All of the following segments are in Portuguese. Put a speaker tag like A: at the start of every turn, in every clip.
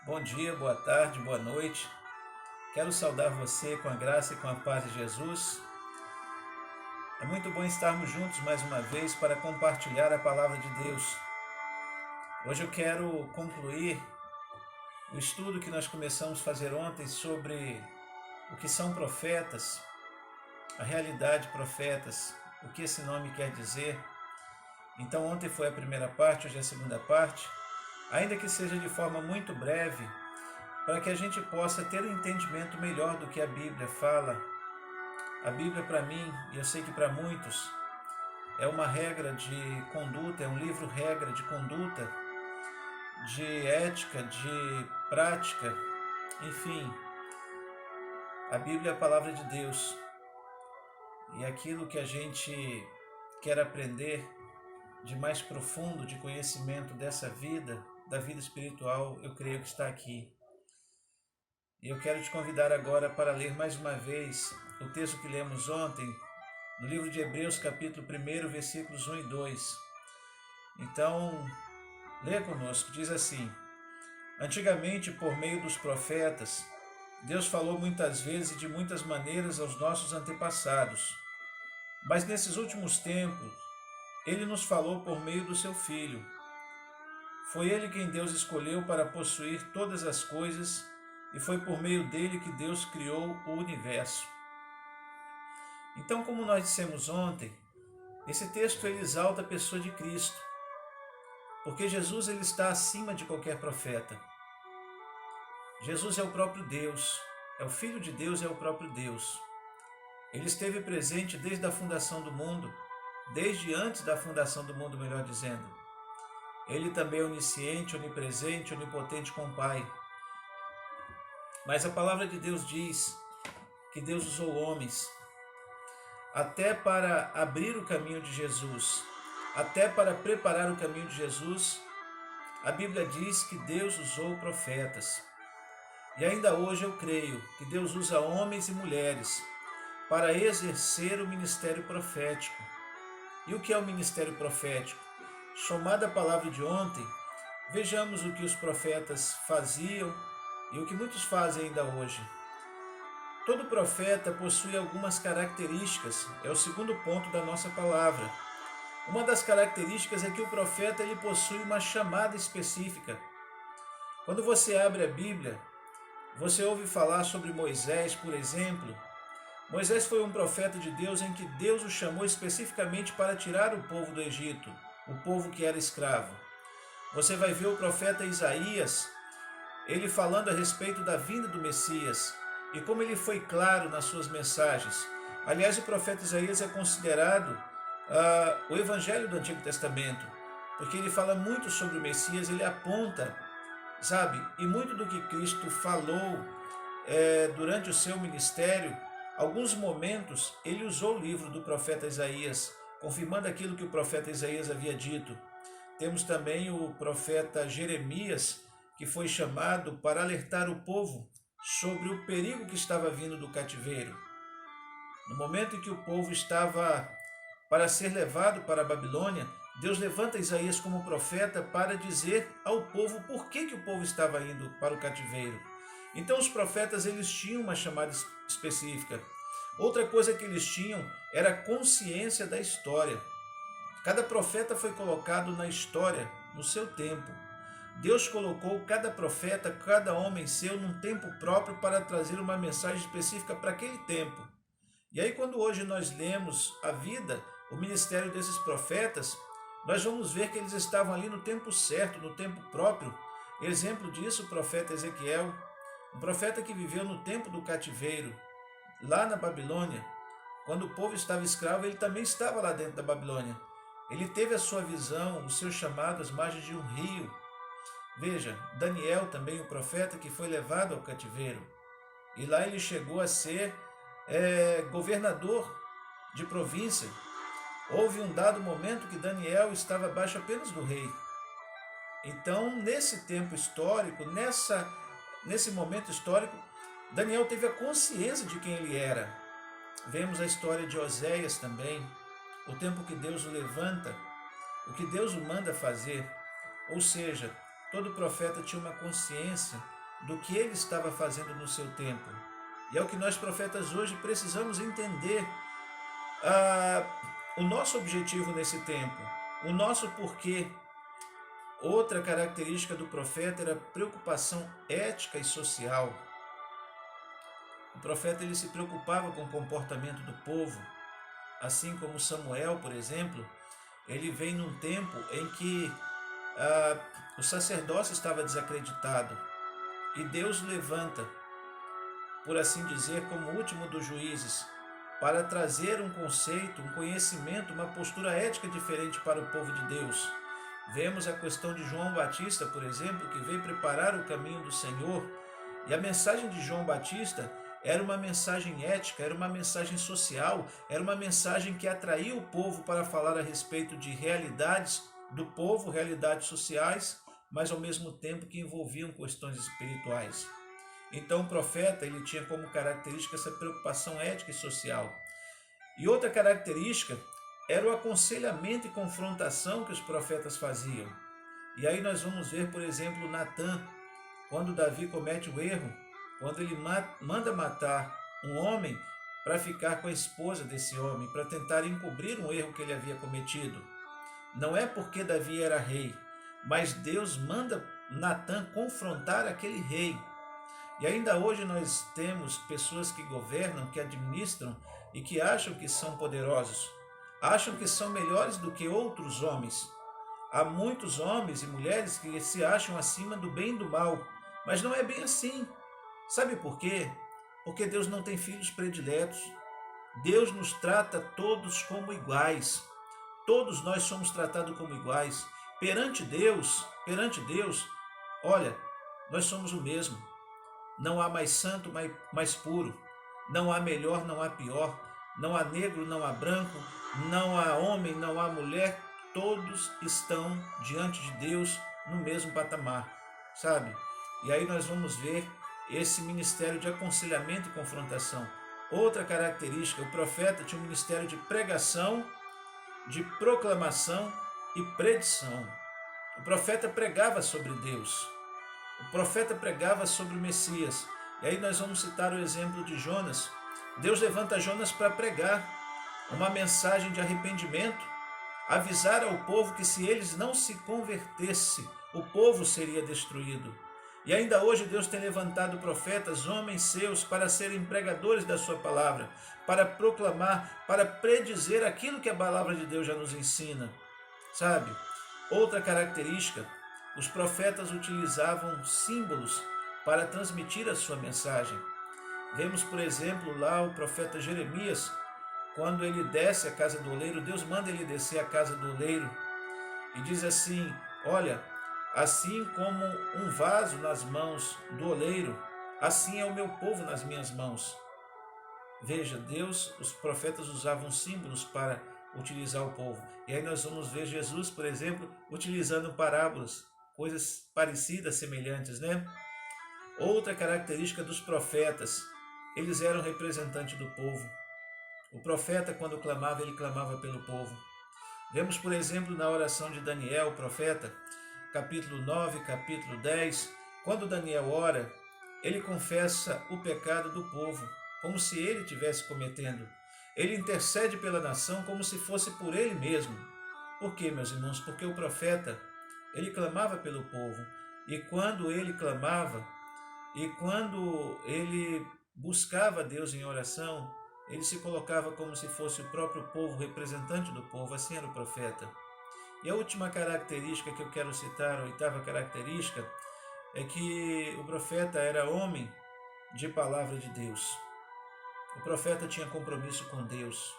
A: Bom dia, boa tarde, boa noite. Quero saudar você com a graça e com a paz de Jesus. É muito bom estarmos juntos mais uma vez para compartilhar a palavra de Deus. Hoje eu quero concluir o estudo que nós começamos a fazer ontem sobre o que são profetas, a realidade profetas, o que esse nome quer dizer. Então ontem foi a primeira parte, hoje é a segunda parte, ainda que seja de forma muito breve, para que a gente possa ter um entendimento melhor do que a Bíblia fala. A Bíblia, para mim, e eu sei que para muitos, é uma regra de conduta, é um livro-regra de conduta, de ética, de prática, enfim. A Bíblia é a palavra de Deus. E aquilo que a gente quer aprender de mais profundo, de conhecimento dessa vida, da vida espiritual, eu creio que está aqui. E eu quero te convidar agora para ler mais uma vez o texto que lemos ontem, no livro de Hebreus, capítulo 1, versículos 1 e 2. Então, lê conosco, diz assim: Antigamente, por meio dos profetas, Deus falou muitas vezes e de muitas maneiras aos nossos antepassados. Mas nesses últimos tempos, Ele nos falou por meio do Seu Filho. Foi Ele quem Deus escolheu para possuir todas as coisas, e foi por meio dele que Deus criou o universo. Então, como nós dissemos ontem, esse texto ele exalta a pessoa de Cristo, porque Jesus ele está acima de qualquer profeta. Jesus é o próprio Deus, é o Filho de Deus, é o próprio Deus. Ele esteve presente desde a fundação do mundo, desde antes da fundação do mundo, melhor dizendo. Ele também é onisciente, onipresente, onipotente com o Pai. Mas a palavra de Deus diz que Deus usou homens até para abrir o caminho de Jesus, até para preparar o caminho de Jesus. A Bíblia diz que Deus usou profetas. E ainda hoje eu creio que Deus usa homens e mulheres para exercer o ministério profético. E o que é o ministério profético? Somada a palavra de ontem, vejamos o que os profetas faziam e o que muitos fazem ainda hoje. Todo profeta possui algumas características, é o segundo ponto da nossa palavra. Uma das características é que o profeta ele possui uma chamada específica. Quando você abre a Bíblia, você ouve falar sobre Moisés, por exemplo. Moisés foi um profeta de Deus em que Deus o chamou especificamente para tirar o povo do Egito, o povo que era escravo. Você vai ver o profeta Isaías, ele falando a respeito da vinda do Messias e como ele foi claro nas suas mensagens. Aliás, o profeta Isaías é considerado o evangelho do Antigo Testamento, porque ele fala muito sobre o Messias, ele aponta, sabe, e muito do que Cristo falou durante o seu ministério. Alguns momentos ele usou o livro do profeta Isaías, confirmando aquilo que o profeta Isaías havia dito. Temos também o profeta Jeremias, que foi chamado para alertar o povo sobre o perigo que estava vindo do cativeiro. No momento em que o povo estava para ser levado para a Babilônia, Deus levanta Isaías como profeta para dizer ao povo por que o povo estava indo para o cativeiro. Então os profetas eles tinham uma chamada específica. Outra coisa que eles tinham era a consciência da história. Cada profeta foi colocado na história no seu tempo. Deus colocou cada profeta, cada homem seu num tempo próprio para trazer uma mensagem específica para aquele tempo. E aí quando hoje nós lemos a vida, o ministério desses profetas, nós vamos ver que eles estavam ali no tempo certo, no tempo próprio. Exemplo disso, o profeta Ezequiel, um profeta que viveu no tempo do cativeiro, lá na Babilônia. Quando o povo estava escravo, ele também estava lá dentro da Babilônia. Ele teve a sua visão, o seu chamado às margens de um rio. Veja, Daniel também, o profeta que foi levado ao cativeiro. E lá ele chegou a ser governador de província. Houve um dado momento que Daniel estava abaixo apenas do rei. Então, nesse tempo histórico, nesse momento histórico, Daniel teve a consciência de quem ele era. Vemos a história de Oséias também, o tempo que Deus o levanta, o que Deus o manda fazer. Ou seja, todo profeta tinha uma consciência do que ele estava fazendo no seu tempo. E é o que nós profetas hoje precisamos entender, o nosso objetivo nesse tempo, o nosso porquê. Outra característica do profeta era a preocupação ética e social. O profeta ele se preocupava com o comportamento do povo, assim como Samuel, por exemplo. Ele vem num tempo em que o sacerdócio estava desacreditado e Deus levanta, por assim dizer, como último dos juízes, para trazer um conceito, um conhecimento, uma postura ética diferente para o povo de Deus. Vemos a questão de João Batista, por exemplo, que veio preparar o caminho do Senhor, e a mensagem de João Batista era uma mensagem ética, era uma mensagem social, era uma mensagem que atraía o povo para falar a respeito de realidades do povo, realidades sociais, mas ao mesmo tempo que envolviam questões espirituais. Então o profeta ele tinha como característica essa preocupação ética e social. E outra característica era o aconselhamento e confrontação que os profetas faziam. E aí nós vamos ver, por exemplo, Natã, quando Davi comete o erro, quando ele manda matar um homem para ficar com a esposa desse homem, para tentar encobrir um erro que ele havia cometido. Não é porque Davi era rei, mas Deus manda Natã confrontar aquele rei. E ainda hoje nós temos pessoas que governam, que administram e que acham que são poderosos, acham que são melhores do que outros homens. Há muitos homens e mulheres que se acham acima do bem e do mal, mas não é bem assim. Sabe por quê? Porque Deus não tem filhos prediletos. Deus nos trata todos como iguais. Todos nós somos tratados como iguais. Perante Deus, olha, nós somos o mesmo. Não há mais santo, mais puro. Não há melhor, não há pior. Não há negro, não há branco. Não há homem, não há mulher. Todos estão diante de Deus no mesmo patamar, sabe? E aí nós vamos ver esse ministério de aconselhamento e confrontação. Outra característica, o profeta tinha um ministério de pregação, de proclamação e predição. O profeta pregava sobre Deus. O profeta pregava sobre o Messias. E aí nós vamos citar o exemplo de Jonas. Deus levanta Jonas para pregar uma mensagem de arrependimento, avisar ao povo que se eles não se convertessem, o povo seria destruído. E ainda hoje Deus tem levantado profetas, homens seus, para serem pregadores da sua palavra, para proclamar, para predizer aquilo que a palavra de Deus já nos ensina. Sabe? Outra característica, os profetas utilizavam símbolos para transmitir a sua mensagem. Vemos, por exemplo, lá o profeta Jeremias, quando ele desce à casa do oleiro, Deus manda ele descer à casa do oleiro e diz assim: olha, assim como um vaso nas mãos do oleiro, assim é o meu povo nas minhas mãos. Veja, Deus, os profetas usavam símbolos para utilizar o povo. E aí nós vamos ver Jesus, por exemplo, utilizando parábolas, coisas parecidas, semelhantes, né? Outra característica dos profetas, eles eram representantes do povo. O profeta, quando clamava, ele clamava pelo povo. Vemos, por exemplo, na oração de Daniel, o profeta, capítulo 9, capítulo 10, quando Daniel ora, ele confessa o pecado do povo, como se ele estivesse cometendo. Ele intercede pela nação como se fosse por ele mesmo. Por quê, meus irmãos? Porque o profeta, ele clamava pelo povo. E quando ele clamava, e quando ele buscava Deus em oração, ele se colocava como se fosse o próprio povo, representante do povo. Assim era o profeta. E a última característica que eu quero citar, a oitava característica, é que o profeta era homem de palavra de Deus. O profeta tinha compromisso com Deus.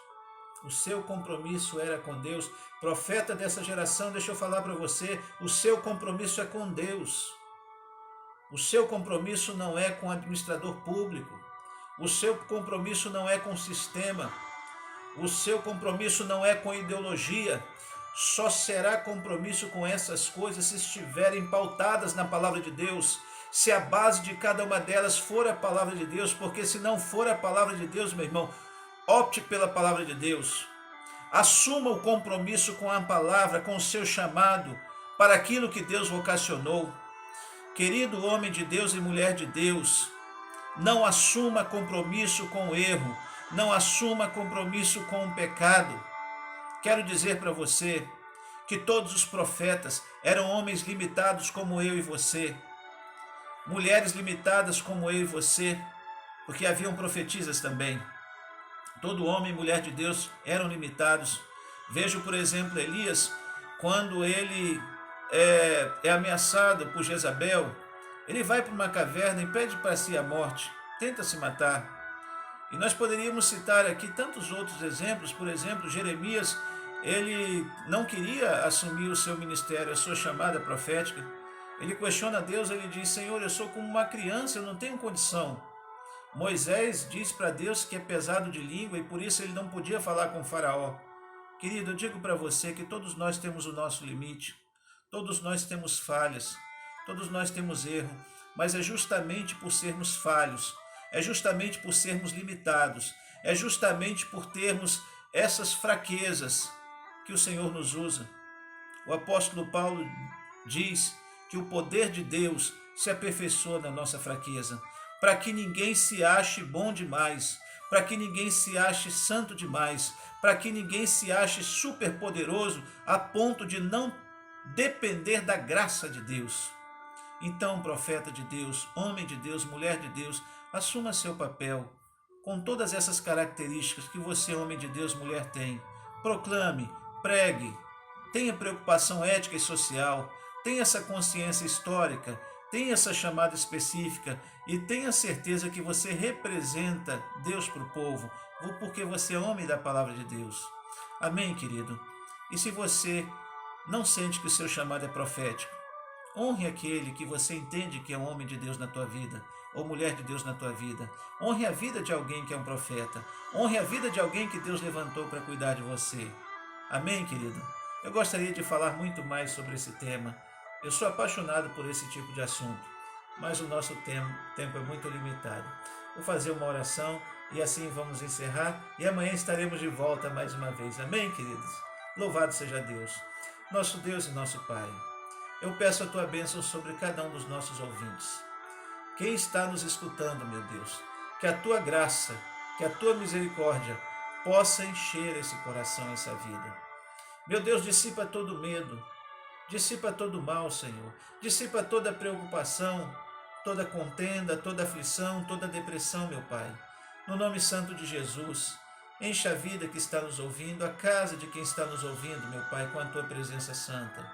A: O seu compromisso era com Deus. Profeta dessa geração, deixa eu falar para você, o seu compromisso é com Deus. O seu compromisso não é com o administrador público. O seu compromisso não é com o sistema. O seu compromisso não é com ideologia. Só será compromisso com essas coisas se estiverem pautadas na palavra de Deus, se a base de cada uma delas for a palavra de Deus, porque se não for a palavra de Deus, meu irmão, opte pela palavra de Deus. Assuma o compromisso com a palavra, com o seu chamado, para aquilo que Deus vocacionou. Querido homem de Deus e mulher de Deus, não assuma compromisso com o erro, não assuma compromisso com o pecado. Quero dizer para você que todos os profetas eram homens limitados como eu e você, mulheres limitadas como eu e você, porque haviam profetisas também. Todo homem e mulher de Deus eram limitados. Vejo, por exemplo, Elias, quando ele é ameaçado por Jezabel, ele vai para uma caverna e pede para si a morte, tenta se matar. E nós poderíamos citar aqui tantos outros exemplos. Por exemplo, Jeremias, ele não queria assumir o seu ministério, a sua chamada profética. Ele questiona a Deus, ele diz: Senhor, eu sou como uma criança, eu não tenho condição. Moisés diz para Deus que é pesado de língua e por isso ele não podia falar com Faraó. Querido, eu digo para você que todos nós temos o nosso limite, todos nós temos falhas, todos nós temos erro, mas é justamente por sermos falhos, é justamente por sermos limitados, é justamente por termos essas fraquezas que o Senhor nos usa. O apóstolo Paulo diz que o poder de Deus se aperfeiçoa na nossa fraqueza, para que ninguém se ache bom demais, para que ninguém se ache santo demais, para que ninguém se ache superpoderoso a ponto de não depender da graça de Deus. Então, profeta de Deus, homem de Deus, mulher de Deus, assuma seu papel com todas essas características que você, homem de Deus, mulher, tem. Proclame, pregue, tenha preocupação ética e social, tenha essa consciência histórica, tenha essa chamada específica e tenha certeza que você representa Deus para o povo, porque você é homem da palavra de Deus. Amém, querido? E se você não sente que o seu chamado é profético, honre aquele que você entende que é um homem de Deus na tua vida, ou mulher de Deus na tua vida. Honre a vida de alguém que é um profeta. Honre a vida de alguém que Deus levantou para cuidar de você. Amém, querido? Eu gostaria de falar muito mais sobre esse tema. Eu sou apaixonado por esse tipo de assunto, mas o nosso tempo é muito limitado. Vou fazer uma oração e assim vamos encerrar e amanhã estaremos de volta mais uma vez. Amém, queridos? Louvado seja Deus, nosso Deus e nosso Pai. Eu peço a tua bênção sobre cada um dos nossos ouvintes. Quem está nos escutando, meu Deus, que a tua graça, que a tua misericórdia possa encher esse coração, essa vida. Meu Deus, dissipa todo medo, dissipa todo mal, Senhor. Dissipa toda preocupação, toda contenda, toda aflição, toda depressão, meu Pai. No nome santo de Jesus, enche a vida que está nos ouvindo, a casa de quem está nos ouvindo, meu Pai, com a tua presença santa.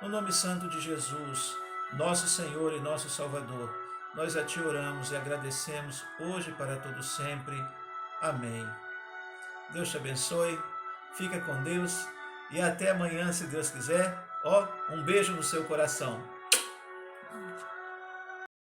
A: No nome santo de Jesus, nosso Senhor e nosso Salvador, nós a Ti oramos e agradecemos hoje para todo sempre. Amém. Deus te abençoe, fica com Deus e até amanhã, se Deus quiser. Um beijo no seu coração.